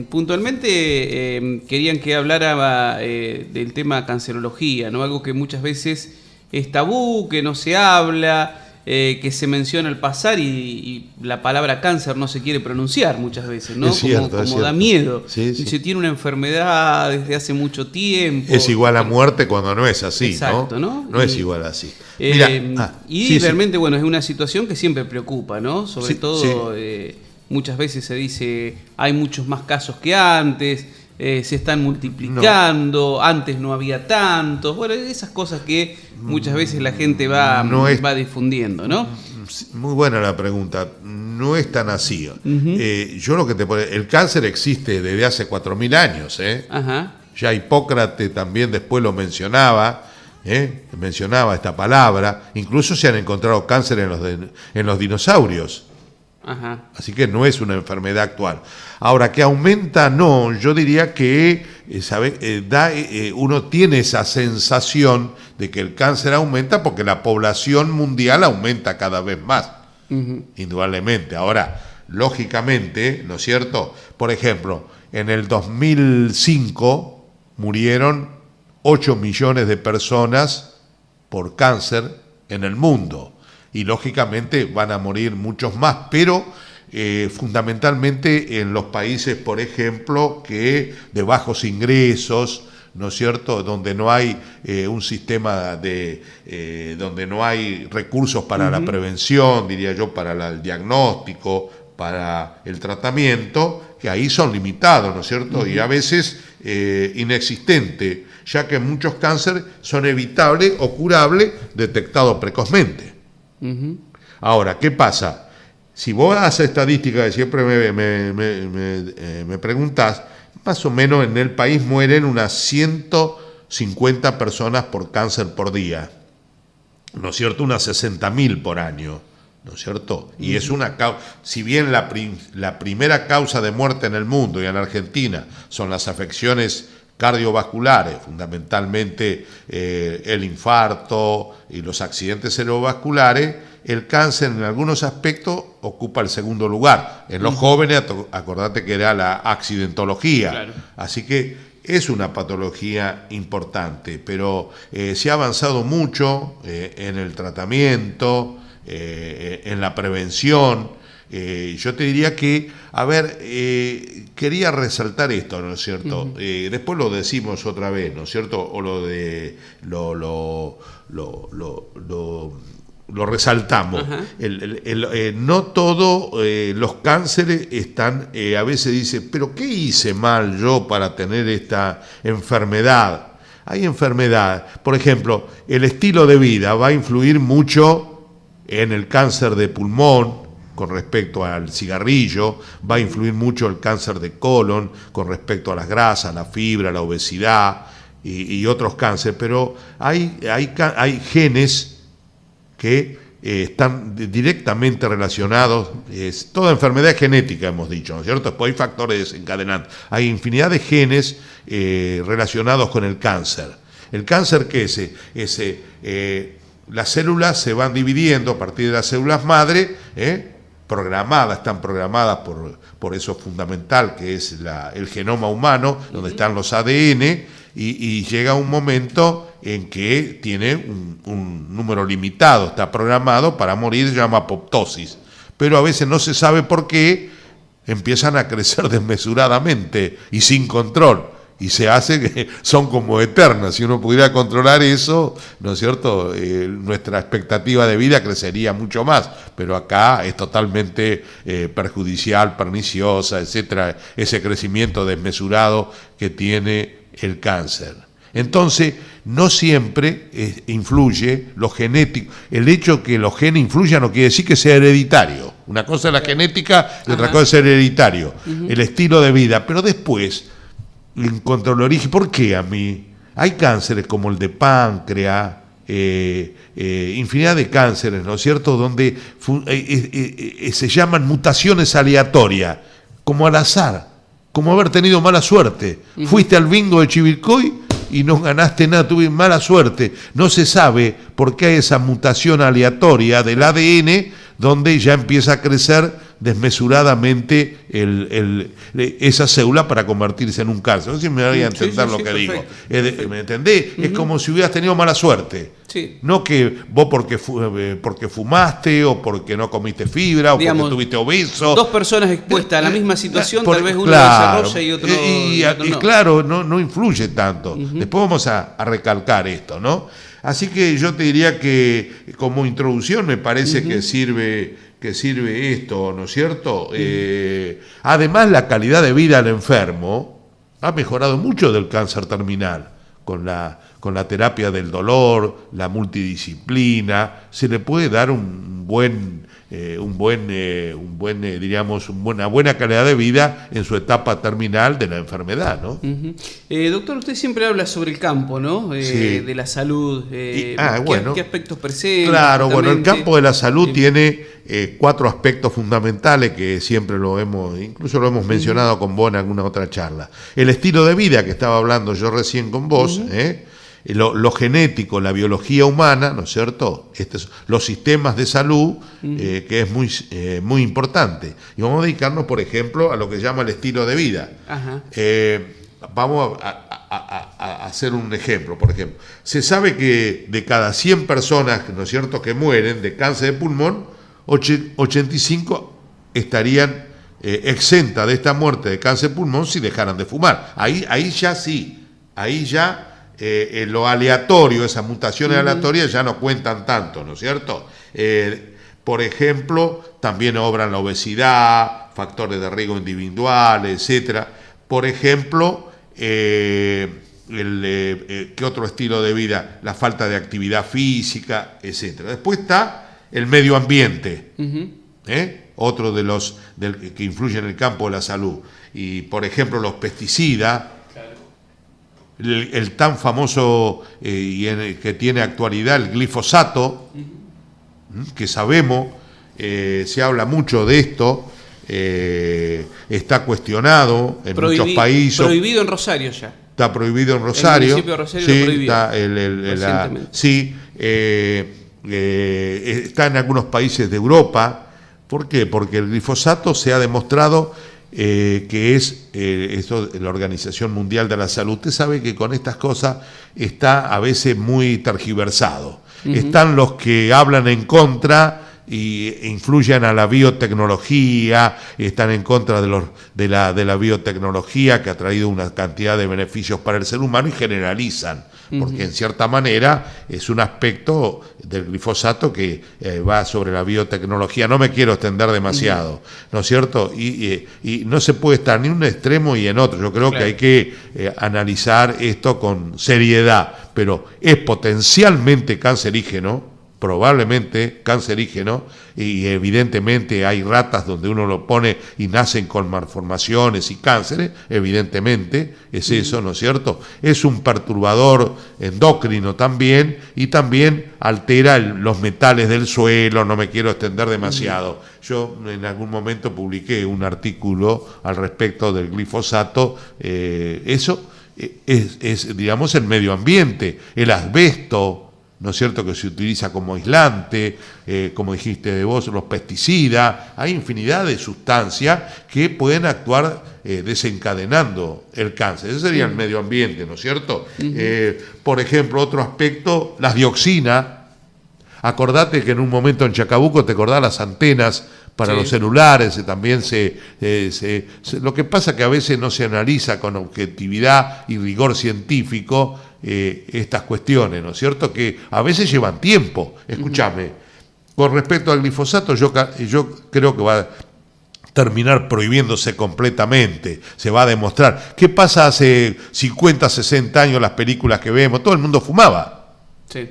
Puntualmente querían que hablara del tema cancerología, ¿no? Algo que muchas veces es tabú, que no se habla, que se menciona al pasar y la palabra cáncer no se quiere pronunciar muchas veces, ¿no? Es cierto, como da miedo. Sí, sí. Se tiene una enfermedad desde hace mucho tiempo. Es igual a muerte cuando no es así, exacto, ¿no? No es igual así. Mira, realmente, bueno, es una situación que siempre preocupa, ¿no? Sobre todo, muchas veces se dice, hay muchos más casos que antes, se están multiplicando, antes no había tantos, bueno, esas cosas que muchas veces la gente va difundiendo, ¿no? Muy buena la pregunta, no es tan así. Yo lo que el cáncer existe desde hace 4000 años, Ajá. Ya Hipócrates también después lo mencionaba, mencionaba esta palabra, incluso se han encontrado cáncer en los dinosaurios. Ajá. Así que no es una enfermedad actual. Ahora, que aumenta, no, yo diría que uno tiene esa sensación de que el cáncer aumenta porque la población mundial aumenta cada vez más, indudablemente. Ahora, lógicamente, ¿no es cierto? Por ejemplo, en el 2005 murieron 8 millones de personas por cáncer en el mundo. Y lógicamente van a morir muchos más, pero fundamentalmente en los países, por ejemplo, que de bajos ingresos, ¿no es cierto?, donde no hay un sistema donde no hay recursos para la prevención, diría yo, para el diagnóstico, para el tratamiento, que ahí son limitados, ¿no es cierto?, y a veces inexistentes, ya que muchos cánceres son evitables o curables detectados precozmente. Ahora, ¿qué pasa? Si vos haces estadística, que siempre me preguntás, más o menos en el país mueren unas 150 personas por cáncer por día, ¿no es cierto? Unas 60.000 por año, ¿no es cierto? Y es una causa, si bien la primera causa de muerte en el mundo y en Argentina son las afecciones cardiovasculares, fundamentalmente el infarto y los accidentes cerebrovasculares, el cáncer en algunos aspectos ocupa el segundo lugar. En los jóvenes, acordate que era la accidentología, claro. Así que es una patología importante, pero se ha avanzado mucho en el tratamiento, en la prevención. Yo te diría que, quería resaltar esto, ¿no es cierto? Después lo decimos otra vez, ¿no es cierto? O lo resaltamos. No todos los cánceres están, a veces dice, pero ¿qué hice mal yo para tener esta enfermedad? Hay enfermedad, por ejemplo, el estilo de vida va a influir mucho en el cáncer de pulmón, con respecto al cigarrillo, va a influir mucho el cáncer de colon, con respecto a las grasas, la fibra, la obesidad y otros cánceres, pero hay genes que están directamente relacionados, toda enfermedad genética hemos dicho, ¿no es cierto? Después hay factores desencadenantes, hay infinidad de genes relacionados con el cáncer. El cáncer, ¿qué es? Las células se van dividiendo a partir de las células madre, están programadas por eso fundamental que es el genoma humano, donde están los ADN, y llega un momento en que tiene un número limitado, está programado para morir, se llama apoptosis, pero a veces no se sabe por qué empiezan a crecer desmesuradamente y sin control. Y se hace que son como eternas. Si uno pudiera controlar eso, ¿no es cierto? Nuestra expectativa de vida crecería mucho más, pero acá es totalmente perjudicial, perniciosa, etcétera, ese crecimiento desmesurado que tiene el cáncer. Entonces, no siempre influye lo genético. El hecho que los genes influyan no quiere decir que sea hereditario. Una cosa es la genética y otra cosa es hereditario, el estilo de vida. Pero después encontró el origen. ¿Por qué a mí? Hay cánceres como el de páncreas, infinidad de cánceres, ¿no es cierto?, donde se llaman mutaciones aleatorias, como al azar, como haber tenido mala suerte. Fuiste al bingo de Chivilcoy y no ganaste nada, tuviste mala suerte. No se sabe por qué hay esa mutación aleatoria del ADN donde ya empieza a crecer desmesuradamente esa célula para convertirse en un cáncer. No sé si me voy a entender lo que digo. ¿Me entendés? Es como si hubieras tenido mala suerte. Sí. No que vos porque fumaste o porque no comiste fibra o digamos, porque estuviste obeso. Dos personas expuestas a la misma situación, tal vez uno desarrolla y otro no. Y claro, no influye tanto. Después vamos a recalcar esto, ¿no? Así que yo te diría que como introducción me parece que sirve esto, ¿no es cierto? Además, la calidad de vida del enfermo ha mejorado mucho del cáncer terminal con la terapia del dolor, la multidisciplina. Se le puede dar una buena calidad de vida en su etapa terminal de la enfermedad, ¿no? Doctor, usted siempre habla sobre el campo, ¿no? Sí. De la salud. ¿Qué aspectos presenta? Claro, bueno, el campo de la salud tiene 4 aspectos fundamentales que siempre incluso lo hemos mencionado con vos en alguna otra charla. El estilo de vida que estaba hablando yo recién con vos, lo genético, la biología humana, ¿no es cierto? Los sistemas de salud, que es muy importante. Y vamos a dedicarnos, por ejemplo, a lo que se llama el estilo de vida. Vamos a hacer un ejemplo, por ejemplo. Se sabe que de cada 100 personas, ¿no es cierto?, que mueren de cáncer de pulmón, 85 estarían exentas de esta muerte de cáncer de pulmón si dejaran de fumar. Ahí ya lo aleatorio, esas mutaciones aleatorias ya no cuentan tanto, ¿no es cierto? Por ejemplo, también obran la obesidad, factores de riesgo individuales, etcétera. Por ejemplo, ¿qué otro estilo de vida? La falta de actividad física, etcétera. Después está el medio ambiente, otro de los que influye en el campo de la salud. Y, por ejemplo, los pesticidas, el tan famoso que tiene actualidad, el glifosato, que sabemos, se habla mucho de esto, está cuestionado en muchos países. Prohibido en Rosario ya. Está prohibido en Rosario. El municipio de Rosario lo prohibió. Está en algunos países de Europa. ¿Por qué? Porque el glifosato se ha demostrado que esto, la Organización Mundial de la Salud. Usted sabe que con estas cosas está a veces muy tergiversado. Están los que hablan en contra y influyen a la biotecnología, están en contra de la biotecnología, que ha traído una cantidad de beneficios para el ser humano, y generalizan, porque en cierta manera es un aspecto del glifosato que va sobre la biotecnología. No me quiero extender demasiado, ¿no es cierto? Y no se puede estar ni en un extremo y en otro. Yo creo que hay que analizar esto con seriedad, pero es potencialmente cancerígeno, probablemente cancerígeno, y evidentemente hay ratas donde uno lo pone y nacen con malformaciones y cánceres, evidentemente es eso, ¿no es cierto? Es un perturbador endocrino también, y también altera los metales del suelo. No me quiero extender demasiado. Yo en algún momento publiqué un artículo al respecto del glifosato. Eso es, digamos, el medio ambiente, el asbesto, ¿no es cierto?, que se utiliza como aislante, como dijiste de vos, los pesticidas. Hay infinidad de sustancias que pueden actuar desencadenando el cáncer. Ese sería el medio ambiente, ¿no es cierto? Por ejemplo, otro aspecto, las dioxinas. Acordate que en un momento en Chacabuco, ¿te acordás las antenas para los celulares? También lo que pasa es que a veces no se analiza con objetividad y rigor científico estas cuestiones, ¿no es cierto?, que a veces llevan tiempo. Escúchame, con respecto al glifosato, yo creo que va a terminar prohibiéndose completamente, se va a demostrar. ¿Qué pasa hace 50, 60 años, las películas que vemos? Todo el mundo fumaba. Sí.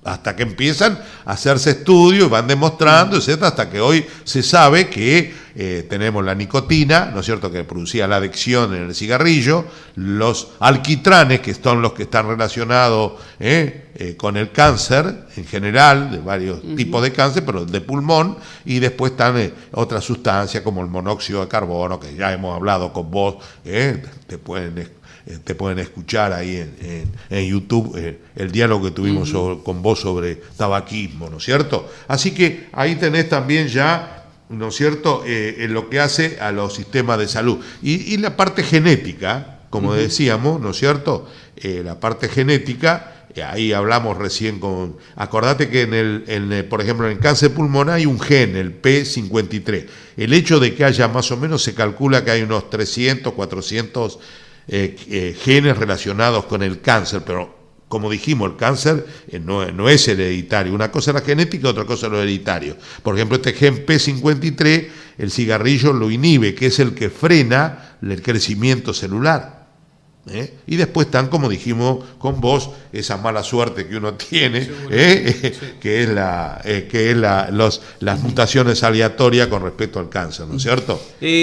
Hasta que empiezan a hacerse estudios y van demostrando, etcétera, hasta que hoy se sabe que tenemos la nicotina, ¿no es cierto?, que producía la adicción en el cigarrillo, los alquitranes, que son los que están relacionados con el cáncer en general, de varios tipos de cáncer, pero de pulmón, y después están otras sustancias como el monóxido de carbono, que ya hemos hablado con vos, te pueden escuchar ahí en YouTube el diálogo que tuvimos con vos sobre tabaquismo, ¿no es cierto? Así que ahí tenés también ya ¿no es cierto?, en lo que hace a los sistemas de salud. Y la parte genética, como decíamos, ¿no es cierto?, la parte genética, ahí hablamos recién con... Acordate que por ejemplo, en el cáncer pulmonar hay un gen, el P53. El hecho de que haya más o menos, se calcula que hay unos 300, 400 genes relacionados con el cáncer, pero como dijimos, el cáncer no es hereditario. Una cosa es la genética, otra cosa es lo hereditario. Por ejemplo, este gen P53, el cigarrillo lo inhibe, que es el que frena el crecimiento celular. Y después están, como dijimos con vos, esa mala suerte que uno tiene, que es las mutaciones aleatorias con respecto al cáncer, ¿no es cierto?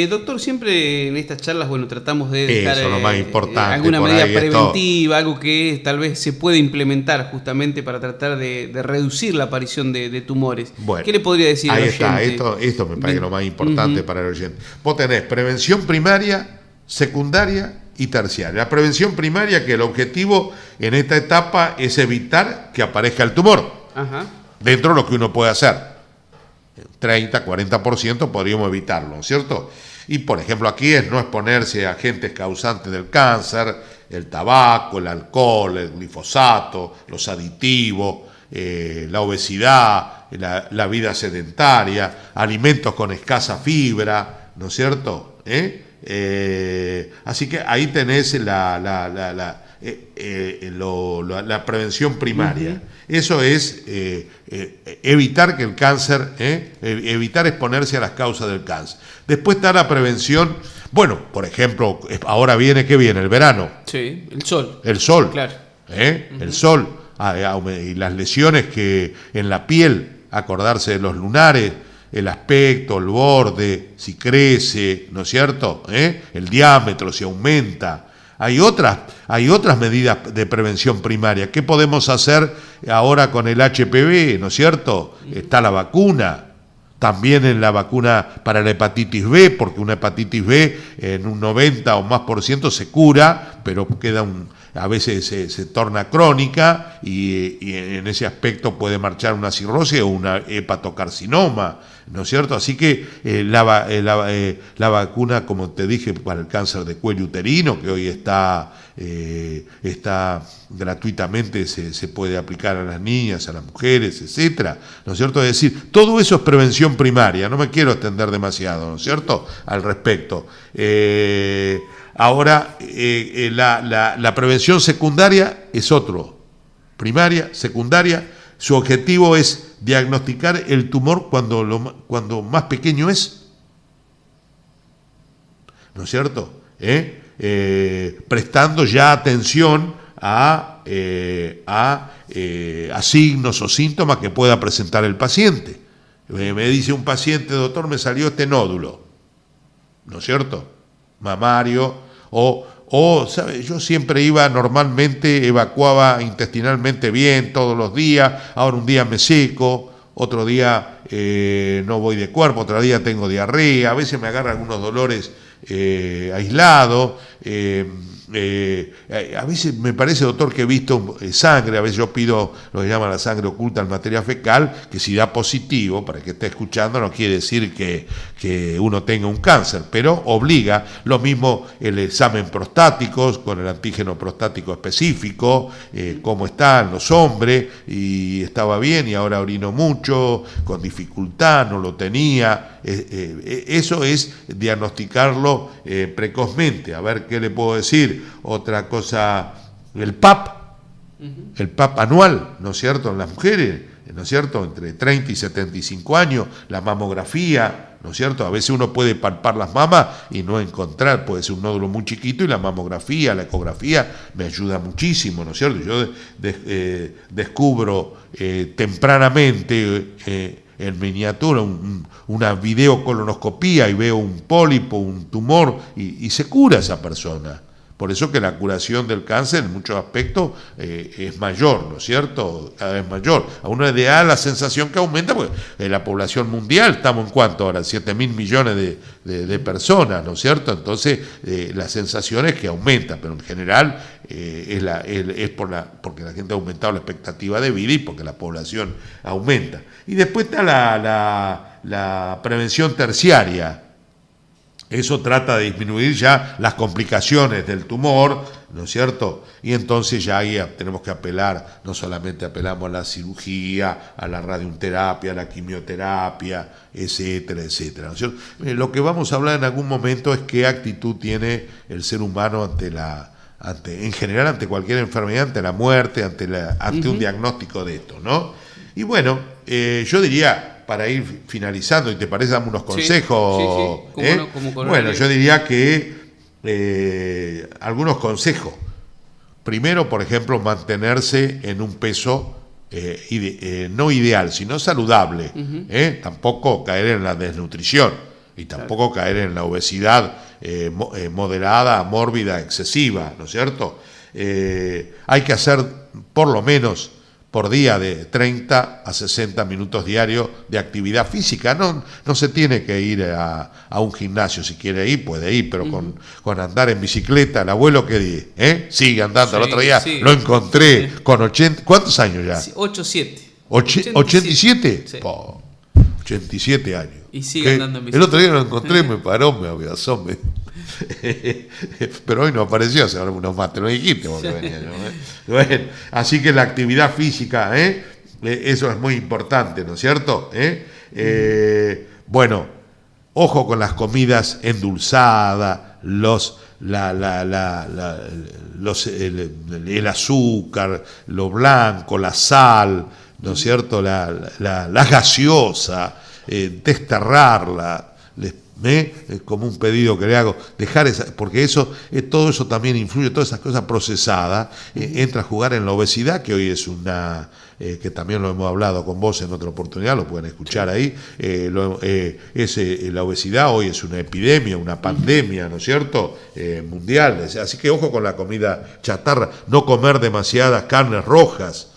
Doctor, siempre en estas charlas, tratamos de dejar eso, lo más importante, alguna medida preventiva, algo que tal vez se puede implementar justamente para tratar de reducir la aparición de tumores. Bueno, ¿qué le podría decir al oyente? Ahí está, esto me parece lo más importante para el oyente. Vos tenés prevención primaria, secundaria y terciaria. La prevención primaria, que el objetivo en esta etapa es evitar que aparezca el tumor. Dentro de lo que uno puede hacer. 30, 40% podríamos evitarlo, ¿no es cierto? Y por ejemplo aquí es no exponerse a agentes causantes del cáncer, el tabaco, el alcohol, el glifosato, los aditivos, la obesidad, la vida sedentaria, alimentos con escasa fibra, ¿no es cierto? Así que ahí tenés la prevención primaria. Eso es evitar que el cáncer, evitar exponerse a las causas del cáncer. Después está la prevención, bueno, por ejemplo, ahora ¿qué viene? El verano. Sí, el sol. El sol. Claro. El sol. Y las lesiones que en la piel, acordarse de los lunares, el aspecto, el borde, si crece, ¿no es cierto? El diámetro, si aumenta. Hay otras medidas de prevención primaria. ¿Qué podemos hacer ahora con el HPV, ¿no es cierto? Está la vacuna. También en la vacuna para la hepatitis B, porque una hepatitis B en un 90 o más % se cura, pero a veces se torna crónica y en ese aspecto puede marchar una cirrosis o una hepatocarcinoma, ¿no es cierto? Así que la vacuna, como te dije, para el cáncer de cuello uterino, que hoy está gratuitamente, se puede aplicar a las niñas, a las mujeres, etcétera, ¿no es cierto? Es decir, todo eso es prevención primaria, no me quiero extender demasiado, ¿no es cierto?, al respecto. Ahora, la prevención secundaria es otro. Primaria, secundaria, su objetivo es diagnosticar el tumor cuando más pequeño es. ¿No es cierto? Prestando ya atención a signos o síntomas que pueda presentar el paciente. Me dice un paciente, doctor, me salió este nódulo. ¿No es cierto? Mamario, ¿sabe? Yo siempre normalmente evacuaba intestinalmente bien todos los días, ahora un día me seco, otro día no voy de cuerpo, otro día tengo diarrea, a veces me agarran algunos dolores aislados, a veces me parece, doctor, que he visto sangre, a veces yo pido lo que llaman la sangre oculta en materia fecal, que si da positivo, para que esté escuchando, no quiere decir que uno tenga un cáncer, pero obliga, lo mismo el examen prostático, con el antígeno prostático específico, cómo están los hombres, y estaba bien, y ahora orino mucho, con dificultad, no lo tenía. Eso es diagnosticarlo precozmente. A ver qué le puedo decir. Otra cosa, el PAP anual, ¿no es cierto?, en las mujeres, ¿no es cierto?, entre 30 y 75 años, la mamografía, ¿no es cierto? A veces uno puede palpar las mamas y no encontrar, puede ser un nódulo muy chiquito, y la mamografía, la ecografía me ayuda muchísimo, ¿no es cierto? Yo descubro tempranamente en miniatura una videocolonoscopía y veo un pólipo, un tumor, y se cura esa persona. Por eso que la curación del cáncer en muchos aspectos es mayor, ¿no es cierto? Cada vez mayor. A uno le da la sensación que aumenta, porque en la población mundial estamos en cuánto ahora, 7.000 millones de personas, ¿no es cierto? Entonces la sensación es que aumenta, pero en general es porque la gente ha aumentado la expectativa de vida y porque la población aumenta. Y después está la prevención terciaria. Eso trata de disminuir ya las complicaciones del tumor, ¿no es cierto? Y entonces ya ahí tenemos que apelar, no solamente apelamos a la cirugía, a la radioterapia, a la quimioterapia, etcétera, etcétera, ¿no es cierto? Lo que vamos a hablar en algún momento es qué actitud tiene el ser humano en general ante cualquier enfermedad, ante la muerte, ante un diagnóstico de esto, ¿no? Y bueno, yo diría, para ir finalizando, ¿y te parece damos unos consejos? Sí. Bueno, yo diría que algunos consejos. Primero, por ejemplo, mantenerse en un peso no ideal, sino saludable. Tampoco caer en la desnutrición y tampoco caer en la obesidad moderada, mórbida, excesiva, ¿no es cierto? Hay que hacer por lo menos por día de 30 a 60 minutos diarios de actividad física. No se tiene que ir a un gimnasio. Si quiere ir, puede ir, pero con andar en bicicleta, el abuelo que dice, sigue andando. Sí, el otro día lo encontré con 80, ¿cuántos años ya? 87. ¿87? Sí. 87 años. Y sigue andando en bicicleta. El otro día lo encontré, me paró, me abrazó, pero hoy no apareció, hace unos mates, no dijiste vos que venía yo, Bueno, así que la actividad física, eso es muy importante, ¿no es cierto? Bueno, ojo con las comidas endulzadas, el azúcar, lo blanco, la sal, ¿no es cierto? La gaseosa, desterrarla. Como un pedido que le hago, dejar porque todo eso también influye, todas esas cosas procesadas, entra a jugar en la obesidad, que hoy es que también lo hemos hablado con vos en otra oportunidad, lo pueden escuchar ahí, la obesidad hoy es una epidemia, una pandemia, ¿no es cierto?, mundial, así que ojo con la comida chatarra, no comer demasiadas carnes rojas.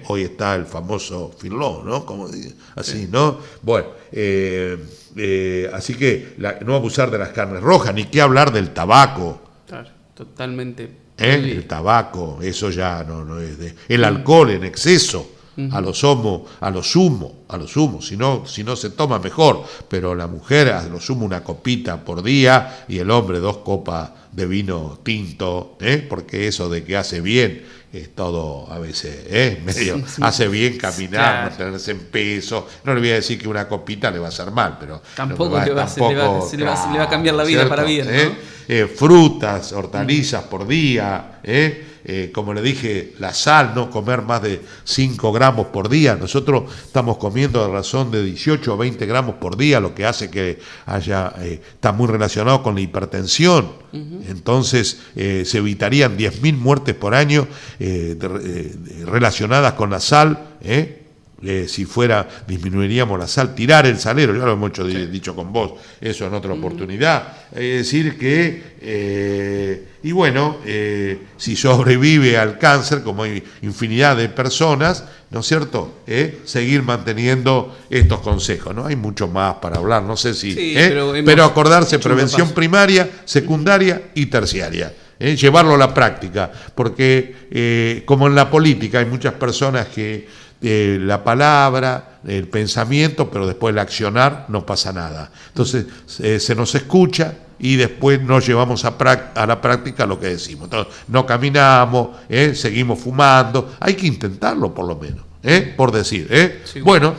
Hoy está el famoso filón, ¿no? Como así, ¿no? Bueno, así que no abusar de las carnes rojas, ni qué hablar del tabaco. Claro, totalmente. El tabaco, eso ya no es el alcohol en exceso. A lo sumo, si no se toma mejor, pero la mujer a lo sumo una copita por día y el hombre 2 copas de vino tinto, porque eso de que hace bien es todo a veces, medio hace bien caminar, claro, mantenerse en peso. No le voy a decir que una copita le va a hacer mal, pero tampoco le va a cambiar la vida, ¿cierto?, para bien, ¿no? Frutas, hortalizas por día, como le dije, la sal, no comer más de 5 gramos por día. Nosotros estamos comiendo a razón de 18 o 20 gramos por día, lo que hace que está muy relacionado con la hipertensión. Entonces se evitarían 10.000 muertes por año relacionadas con la sal. Si disminuiríamos la sal, tirar el salero, ya lo hemos dicho con vos, eso en otra oportunidad. Es decir que, y bueno, si sobrevive al cáncer, como hay infinidad de personas, ¿no es cierto?, seguir manteniendo estos consejos, ¿no? Hay mucho más para hablar, no sé si, pero acordarse, prevención primaria, secundaria y terciaria. Llevarlo a la práctica, porque como en la política hay muchas personas que la palabra, el pensamiento, pero después el accionar no pasa nada. Entonces se nos escucha y después nos llevamos a la práctica lo que decimos. Entonces, no caminamos, seguimos fumando, hay que intentarlo por lo menos, por decir. Sí, bueno.